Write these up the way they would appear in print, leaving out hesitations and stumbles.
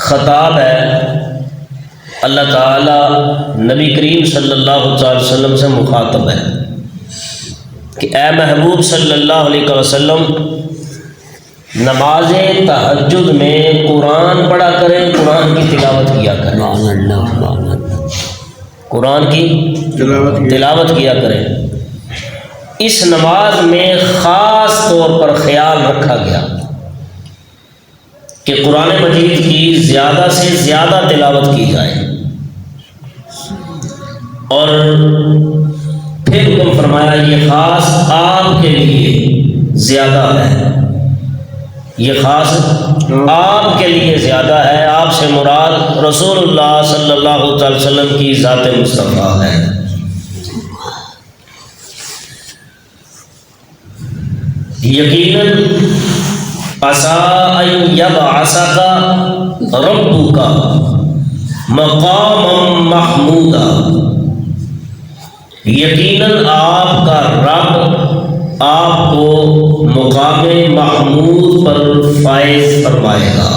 خطاب ہے، اللہ تعالی نبی کریم صلی اللہ تعالی وسلم سے مخاطب ہے کہ اے محبوب صلی اللہ علیہ وسلم، نماز تہجد میں قرآن پڑھا کریں، قرآن کی تلاوت کیا کریں، قرآن کی تلاوت کیا کریں۔ اس نماز میں خاص طور پر خیال رکھا گیا کہ قرآن مجید کی زیادہ سے زیادہ تلاوت کی جائے، اور پھر حکم فرمایا یہ خاص آپ کے لیے زیادہ ہے، یہ خاص آپ کے لیے زیادہ ہے۔ آپ سے مراد رسول اللہ صلی اللہ علیہ وسلم کی ذات مصطفیٰ ہے۔ یقیناً عسیٰ ان یبعثک ربک مقاما محمودا، یقیناً آپ کا رب آپ کو مقام محمود پر فائز فرمائے گا۔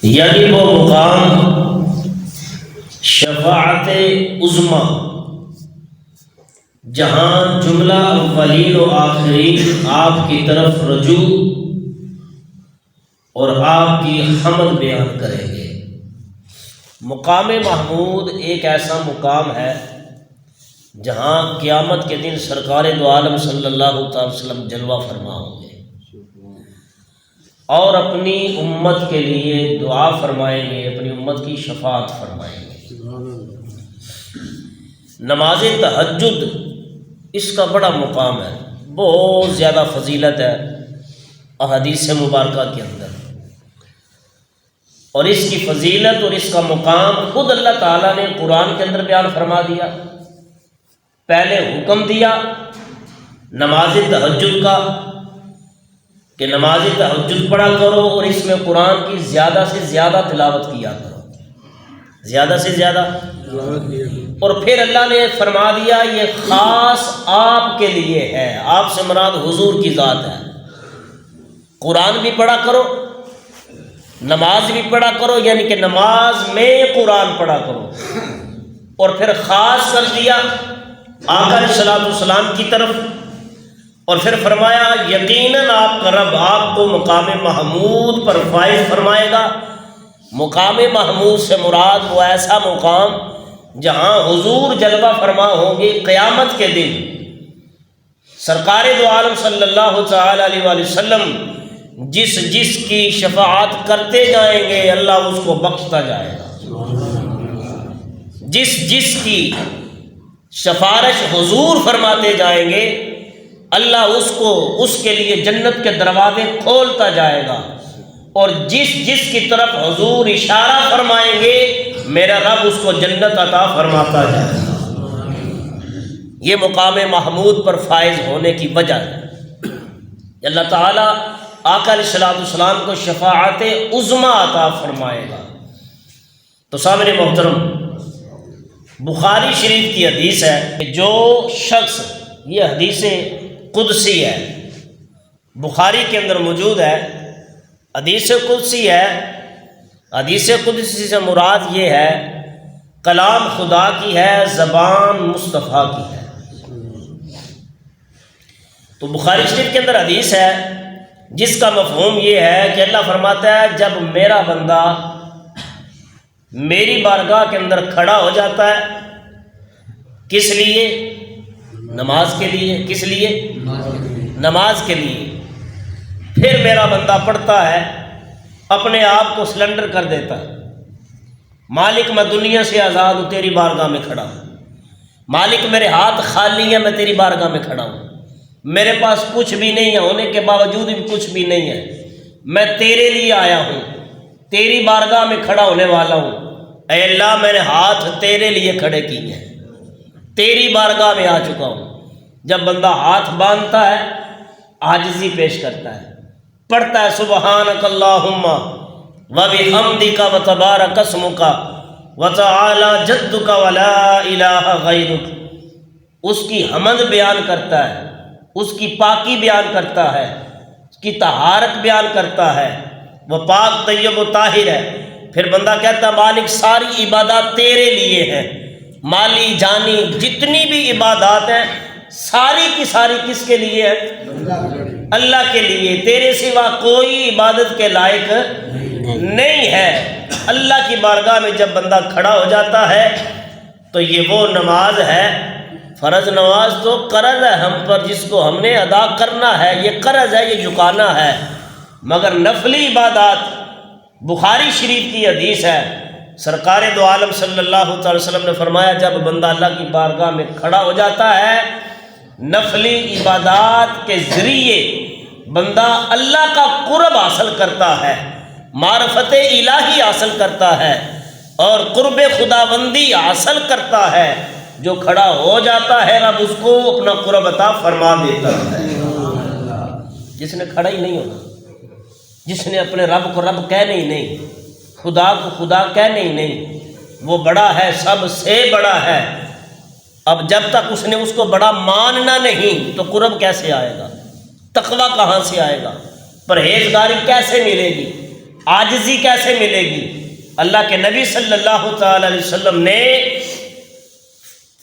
یعنی وہ مقام شفاعت عظمی، جہاں جملہ اولین و آخرین آپ کی طرف رجوع اور آپ کی حمد بیان کریں گے۔ مقام محمود ایک ایسا مقام ہے جہاں قیامت کے دن سرکار دو عالم صلی اللہ تعالی وسلم جلوہ فرما ہوں گے اور اپنی امت کے لیے دعا فرمائیں گے، اپنی امت کی شفاعت فرمائیں گے۔ نماز تہجد اس کا بڑا مقام ہے، بہت زیادہ فضیلت ہے احادیث مبارکہ کے اندر، اور اس کی فضیلت اور اس کا مقام خود اللہ تعالیٰ نے قرآن کے اندر بیان فرما دیا۔ پہلے حکم دیا نماز تہجد کا کہ نماز تہجد پڑھا کرو اور اس میں قرآن کی زیادہ سے زیادہ تلاوت کیا کرو، زیادہ سے زیادہ، اور پھر اللہ نے فرما دیا یہ خاص آپ کے لیے ہے۔ آپ سے مراد حضور کی ذات ہے۔ قرآن بھی پڑھا کرو، نماز بھی پڑھا کرو، یعنی کہ نماز میں قرآن پڑھا کرو، اور پھر خاص کر دیا آقا علیہ الصلوۃ والسلام کی طرف، اور پھر فرمایا یقیناً آپ کا رب آپ کو مقام محمود پر فائز فرمائے گا۔ مقام محمود سے مراد وہ ایسا مقام جہاں حضور جلوہ فرما ہوں گے قیامت کے دن۔ سرکار دو عالم صلی اللہ تعالی علیہ وآلہ وسلم جس کی شفاعت کرتے جائیں گے اللہ اس کو بخشتا جائے گا، جس کی سفارش حضور فرماتے جائیں گے اللہ اس کے لیے جنت کے دروازے کھولتا جائے گا، اور جس کی طرف حضور اشارہ فرمائیں گے میرا رب اس کو جنت عطا فرماتا جائے گا۔ یہ مقام محمود پر فائز ہونے کی وجہ ہے۔ اللہ تعالیٰ آقا علیہ الصلوۃ والسلام کو شفاعت عظمی عطا فرمائے گا۔ تو سامنے محترم، بخاری شریف کی حدیث ہے کہ جو شخص، یہ حدیث قدسی ہے، بخاری کے اندر موجود ہے، حدیث قدسی ہے۔ حدیث قدسی سے مراد یہ ہے کلام خدا کی ہے، زبان مصطفیٰ کی ہے۔ تو بخاری شریف کے اندر حدیث ہے جس کا مفہوم یہ ہے کہ اللہ فرماتا ہے جب میرا بندہ میری بارگاہ کے اندر کھڑا ہو جاتا ہے، کس لیے؟ نماز کے لیے۔ کس لیے؟ نماز کے لیے۔ پھر میرا بندہ پڑھتا ہے، اپنے آپ کو سلنڈر کر دیتا ہے، مالک میں دنیا سے آزاد ہوں، تیری بارگاہ میں کھڑا ہوں، مالک میرے ہاتھ خالی ہیں، میں تیری بارگاہ میں کھڑا ہوں، میرے پاس کچھ بھی نہیں ہے، ہونے کے باوجود بھی کچھ بھی نہیں ہے، میں تیرے لیے آیا ہوں، تیری بارگاہ میں کھڑا ہونے والا ہوں، اے اللہ میں نے ہاتھ تیرے لیے کھڑے کیے ہیں، تیری بارگاہ میں آ چکا ہوں۔ جب بندہ ہاتھ باندھتا ہے عاجزی پیش کرتا ہے، پڑھتا ہے سبحانک اللہم وبحمدک وتبارک اسمک وتعالی جدک ولا الہ غیرک، اس کی حمد بیان کرتا ہے، اس کی پاکی بیان کرتا ہے، اس کی طہارت بیان کرتا ہے، وہ پاک طیب و طاہر ہے۔ پھر بندہ کہتا ہے مالک ساری عبادات تیرے لیے ہیں، مالی جانی جتنی بھی عبادات ہیں ساری کی ساری کس کے لیے ہے؟ اللہ کے لیے، تیرے سوا کوئی عبادت کے لائق نہیں ہے۔ اللہ کی بارگاہ میں جب بندہ کھڑا ہو جاتا ہے تو یہ وہ نماز ہے، فرض نماز تو قرض ہے ہم پر جس کو ہم نے ادا کرنا ہے، یہ قرض ہے، یہ چکانا ہے، مگر نفلی عبادات بخاری شریف کی حدیث ہے، سرکار دو عالم صلی اللہ تعالی وسلم نے فرمایا جب بندہ اللہ کی بارگاہ میں کھڑا ہو جاتا ہے نفلی عبادات کے ذریعے بندہ اللہ کا قرب حاصل کرتا ہے، معرفت الہی حاصل کرتا ہے اور قرب خداوندی حاصل کرتا ہے۔ جو کھڑا ہو جاتا ہے رب اس کو اپنا قرب عطا فرما دیتا ہے۔ جس نے کھڑا ہی نہیں ہونا، جس نے اپنے رب کو رب کہنے ہی نہیں، خدا کو خدا کہنے ہی نہیں، وہ بڑا ہے، سب سے بڑا ہے، اب جب تک اس نے اس کو بڑا ماننا نہیں تو قرب کیسے آئے گا، تقویٰ کہاں سے آئے گا، پرہیزگاری کیسے ملے گی، عاجزی کیسے ملے گی؟ اللہ کے نبی صلی اللہ تعالی علیہ وسلم نے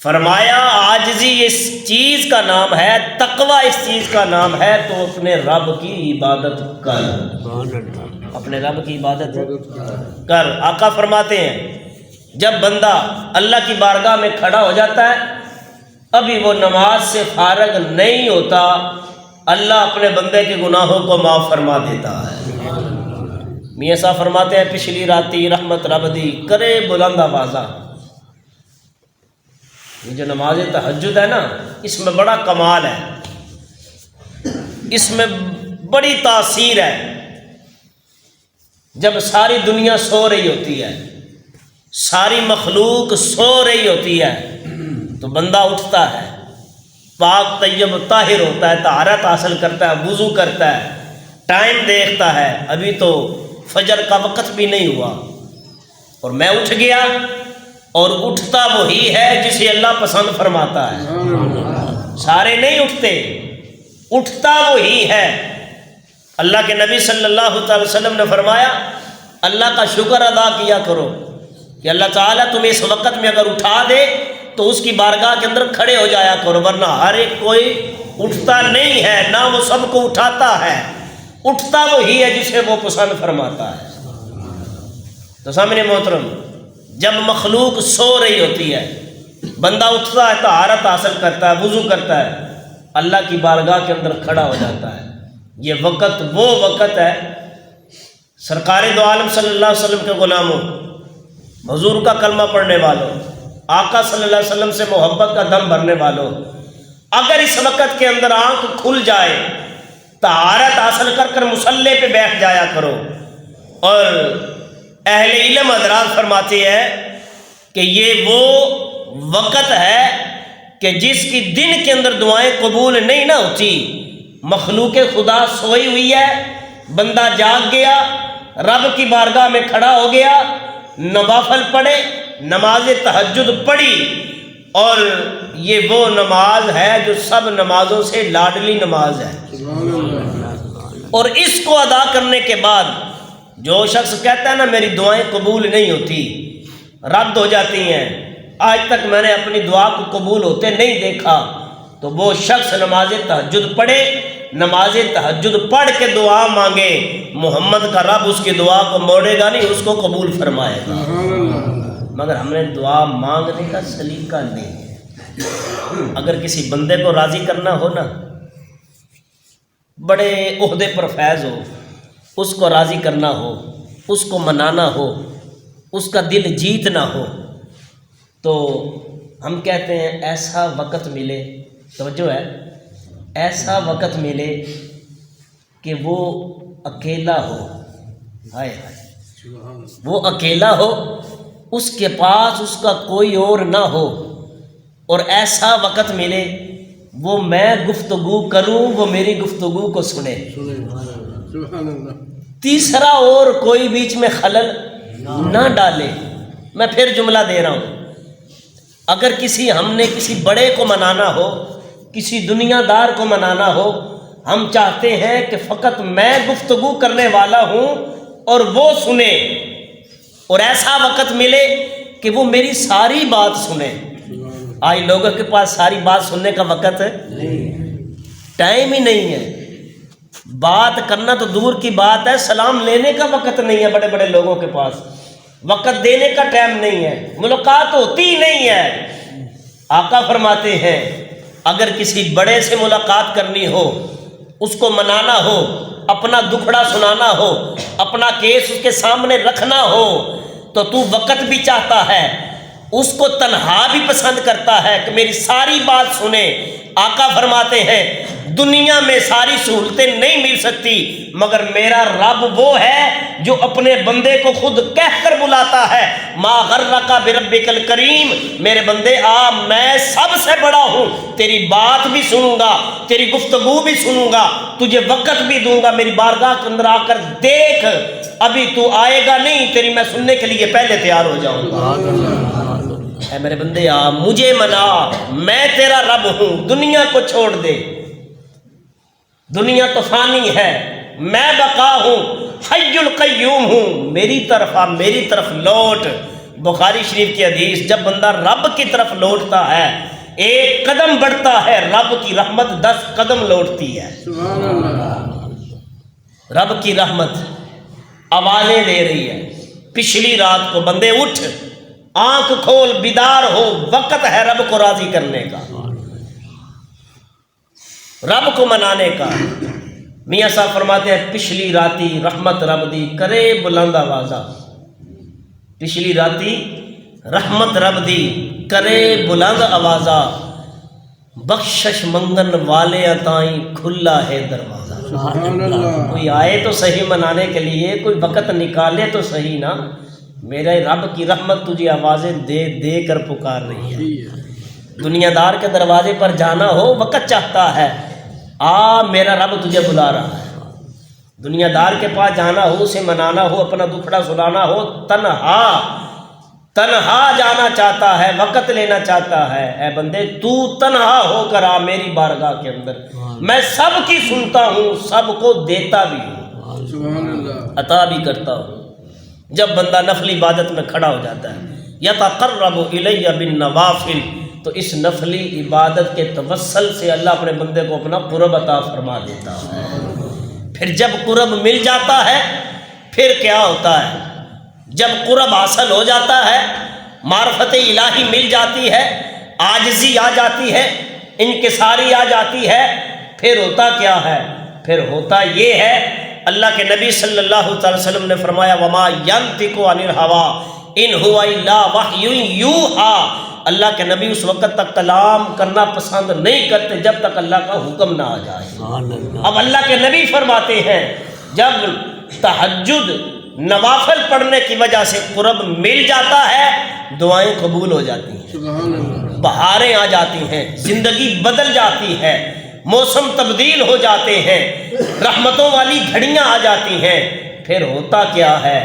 فرمایا عاجزی اس چیز کا نام ہے، تقویٰ اس چیز کا نام ہے، تو اپنے رب کی عبادت کر، اپنے رب کی عبادت کر۔ آقا فرماتے ہیں جب بندہ اللہ کی بارگاہ میں کھڑا ہو جاتا ہے ابھی وہ نماز سے فارغ نہیں ہوتا، اللہ اپنے بندے کے گناہوں کو معاف فرما دیتا ہے۔ میاں صاحب فرماتے ہیں پچھلی راتی رحمت رب دی کرے بلند آوازہ، یہ جو نماز تہجد ہے نا اس میں بڑا کمال ہے، اس میں بڑی تاثیر ہے۔ جب ساری دنیا سو رہی ہوتی ہے، ساری مخلوق سو رہی ہوتی ہے تو بندہ اٹھتا ہے، پاک طیب طاہر ہوتا ہے، طہارت حاصل کرتا ہے، وضو کرتا ہے، ٹائم دیکھتا ہے ابھی تو فجر کا وقت بھی نہیں ہوا اور میں اٹھ گیا، اور اٹھتا وہی ہے جسے اللہ پسند فرماتا ہے، سارے نہیں اٹھتے، اٹھتا وہی ہے۔ اللہ کے نبی صلی اللہ تعالی وسلم نے فرمایا اللہ کا شکر ادا کیا کرو کہ اللہ تعالیٰ تمہیں اس وقت میں اگر اٹھا دے تو اس کی بارگاہ کے اندر کھڑے ہو جایا کرو، ورنہ ہر ایک کوئی اٹھتا نہیں ہے، نہ وہ سب کو اٹھاتا ہے، اٹھتا وہی ہے جسے وہ پسند فرماتا ہے۔ تو سامنے محترم جب مخلوق سو رہی ہوتی ہے بندہ اٹھتا ہے، طہارت حاصل کرتا ہے، وضو کرتا ہے، اللہ کی بارگاہ کے اندر کھڑا ہو جاتا ہے۔ یہ وقت وہ وقت ہے سرکار دو عالم صلی اللہ علیہ وسلم کے غلاموں، حضور کا کلمہ پڑھنے والوں، آقا صلی اللہ علیہ وسلم سے محبت کا دم بھرنے والوں، اگر اس وقت کے اندر آنکھ کھل جائے طہارت حاصل کر کر مصلی پہ بیٹھ جایا کرو۔ اور اہل علم حضرات فرماتے ہیں کہ یہ وہ وقت ہے کہ جس کی دن کے اندر دعائیں قبول نہیں نہ ہوتی، مخلوق خدا سوئی ہوئی ہے، بندہ جاگ گیا، رب کی بارگاہ میں کھڑا ہو گیا، نوافل پڑھے، نماز تہجد پڑھی، اور یہ وہ نماز ہے جو سب نمازوں سے لاڈلی نماز ہے۔ اور اس کو ادا کرنے کے بعد جو شخص کہتا ہے نا میری دعائیں قبول نہیں ہوتی، رد ہو جاتی ہیں، آج تک میں نے اپنی دعا کو قبول ہوتے نہیں دیکھا، تو وہ شخص نماز تہجد پڑھے، نماز تہجد پڑھ کے دعا مانگے، محمد کا رب اس کی دعا کو موڑے گا نہیں، اس کو قبول فرمائے گا۔ مگر ہم نے دعا مانگنے کا سلیقہ نہیں ہے۔ اگر کسی بندے کو راضی کرنا ہو نا، بڑے عہدے پر فیض ہو، اس کو راضی کرنا ہو، اس کو منانا ہو، اس کا دل جیتنا ہو، تو ہم کہتے ہیں ایسا وقت ملے، توجہ ہے، ایسا وقت ملے کہ وہ اکیلا ہو، ہائے ہائے، وہ اکیلا ہو، اس کے پاس اس کا کوئی اور نہ ہو، اور ایسا وقت ملے وہ میں گفتگو کروں، وہ میری گفتگو کو سنے، تیسرا اور کوئی بیچ میں خلل نہ ڈالے۔ میں پھر جملہ دے رہا ہوں، اگر ہم نے کسی بڑے کو منانا ہو، کسی دنیا دار کو منانا ہو، ہم چاہتے ہیں کہ فقط میں گفتگو کرنے والا ہوں اور وہ سنے، اور ایسا وقت ملے کہ وہ میری ساری بات سنے۔ آج لوگوں کے پاس ساری بات سننے کا وقت ہے، ٹائم ہی نہیں ہے۔ بات کرنا تو دور کی بات ہے، سلام لینے کا وقت نہیں ہے، بڑے بڑے لوگوں کے پاس وقت دینے کا ٹائم نہیں ہے، ملاقات ہوتی ہی نہیں ہے۔ آقا فرماتے ہیں اگر کسی بڑے سے ملاقات کرنی ہو، اس کو منانا ہو، اپنا دکھڑا سنانا ہو، اپنا کیس اس کے سامنے رکھنا ہو، تو تو وقت بھی چاہتا ہے، اس کو تنہا بھی پسند کرتا ہے کہ میری ساری بات سنے۔ آقا فرماتے ہیں دنیا میں ساری سہولتیں نہیں مل سکتی، مگر میرا رب وہ ہے جو اپنے بندے کو خود کہہ کر بلاتا ہے، ما غرک بربک الکریم، میرے بندے آ، میں سب سے بڑا ہوں، تیری بات بھی سنوں گا، تیری گفتگو بھی سنوں گا، تجھے وقت بھی دوں گا، میری بارگاہ کے اندر آ کر دیکھ، ابھی تو آئے گا نہیں، تیری میں سننے کے لیے پہلے تیار ہو جاؤں گا۔ اے میرے بندے آ، مجھے منا، میں تیرا رب ہوں، دنیا کو چھوڑ دے، دنیا تو فانی ہے، میں بقا ہوں، حی القیوم ہوں، میری طرف آ، میری طرف لوٹ۔ بخاری شریف کی حدیث، جب بندہ رب کی طرف لوٹتا ہے، ایک قدم بڑھتا ہے، رب کی رحمت 10 قدم لوٹتی ہے۔ رب کی رحمت آوازیں دے رہی ہے، پچھلی رات کو بندے اٹھ، آنکھ کھول، بیدار ہو، وقت ہے رب کو راضی کرنے کا، رب کو منانے کا۔ میاں صاحب فرماتے ہیں پچھلی راتی رحمت رب دی کرے بلند آوازہ، پچھلی راتی رحمت رب دی کرے بلند آوازہ، بخشش منگن والے تائیں کھلا ہے دروازہ۔ کوئی آئے تو صحیح منانے کے لیے، کوئی وقت نکالے تو صحیح نا، میرے رب کی رحمت تجھے آوازیں دے دے کر پکار رہی ہے۔ دنیا دار کے دروازے پر جانا ہو، وقت چاہتا ہے، آ میرا رب تجھے بلا رہا ہے۔ دنیا دار کے پاس جانا ہو، اسے منانا ہو، اپنا دکھڑا سنانا ہو، تنہا جانا چاہتا ہے، وقت لینا چاہتا ہے۔ اے بندے تو تنہا ہو کر آ میری بارگاہ کے اندر، میں سب کی سنتا ہوں، سب کو دیتا بھی ہوں، عطا بھی کرتا ہوں۔ جب بندہ نفلی عبادت میں کھڑا ہو جاتا ہے، یتقرب الی بالنوافل، تو اس نفلی عبادت کے توسل سے اللہ اپنے بندے کو اپنا قرب عطا فرما دیتا ہے۔ پھر جب قرب مل جاتا ہے، پھر کیا ہوتا ہے؟ جب قرب حاصل ہو جاتا ہے، معرفت الہی مل جاتی ہے، عاجزی آ جاتی ہے، انکساری آ جاتی ہے، پھر ہوتا کیا ہے؟ پھر ہوتا یہ ہے، اللہ کے نبی صلی اللہ علیہ وسلم نے فرمایا وما ینطق عن الہوی ان هو الا وحی یوحی، اللہ کے نبی اس وقت تک کلام کرنا پسند نہیں کرتے جب تک اللہ کا حکم نہ آ جائے۔ اب اللہ کے نبی فرماتے ہیں جب تہجد نوافل پڑھنے کی وجہ سے قرب مل جاتا ہے، دعائیں قبول ہو جاتی ہیں، بہاریں آ جاتی ہیں، زندگی بدل جاتی ہے، موسم تبدیل ہو جاتے ہیں، رحمتوں والی گھڑیاں آ جاتی ہیں۔ پھر ہوتا کیا ہے؟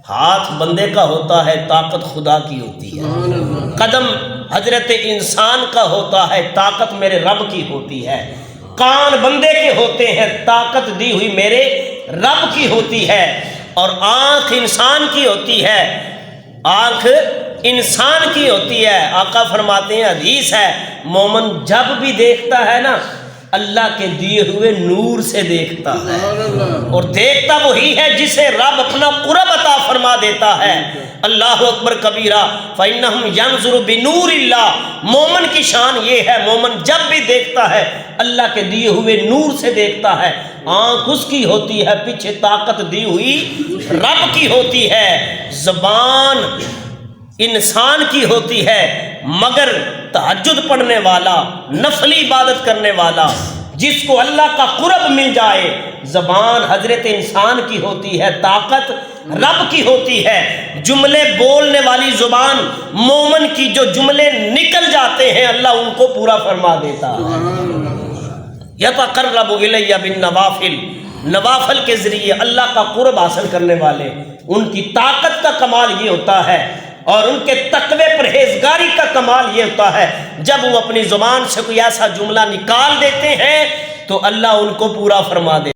ہاتھ بندے کا ہوتا ہے، طاقت خدا کی ہوتی ہے، قدم حضرت انسان کا ہوتا ہے، طاقت میرے رب کی ہوتی ہے، کان بندے کے ہوتے ہیں، طاقت دی ہوئی میرے رب کی ہوتی ہے، اور آنکھ انسان کی ہوتی ہے، آنکھ انسان کی ہوتی ہے۔ آقا فرماتے ہیں، حدیث ہے، مومن جب بھی دیکھتا ہے نا، اللہ کے دیے ہوئے نور سے دیکھتا ہے، اور دیکھتا وہی ہے جسے رب اپنا قرب عطا فرما دیتا ہے۔ اللہ اکبر کبیرہ، فإنہم ینظروا بنور اللہ، مومن کی شان یہ ہے، مومن جب بھی دیکھتا ہے اللہ کے دیے ہوئے نور سے دیکھتا ہے، آنکھ اس کی ہوتی ہے، پیچھے طاقت دی ہوئی رب کی ہوتی ہے، زبان انسان کی ہوتی ہے، مگر تہجد پڑھنے والا، نفلی عبادت کرنے والا، جس کو اللہ کا قرب مل جائے، زبان حضرت انسان کی ہوتی ہے، طاقت رب کی ہوتی ہے، جملے بولنے والی زبان مومن کی، جو جملے نکل جاتے ہیں اللہ ان کو پورا فرما دیتا ہے۔ یتقرب الی بالنوافل، نوافل کے ذریعے اللہ کا قرب حاصل کرنے والے، ان کی طاقت کا کمال یہ ہوتا ہے، اور ان کے تقوی پرہیزگاری کا کمال یہ ہوتا ہے جب وہ اپنی زبان سے کوئی ایسا جملہ نکال دیتے ہیں تو اللہ ان کو پورا فرما دے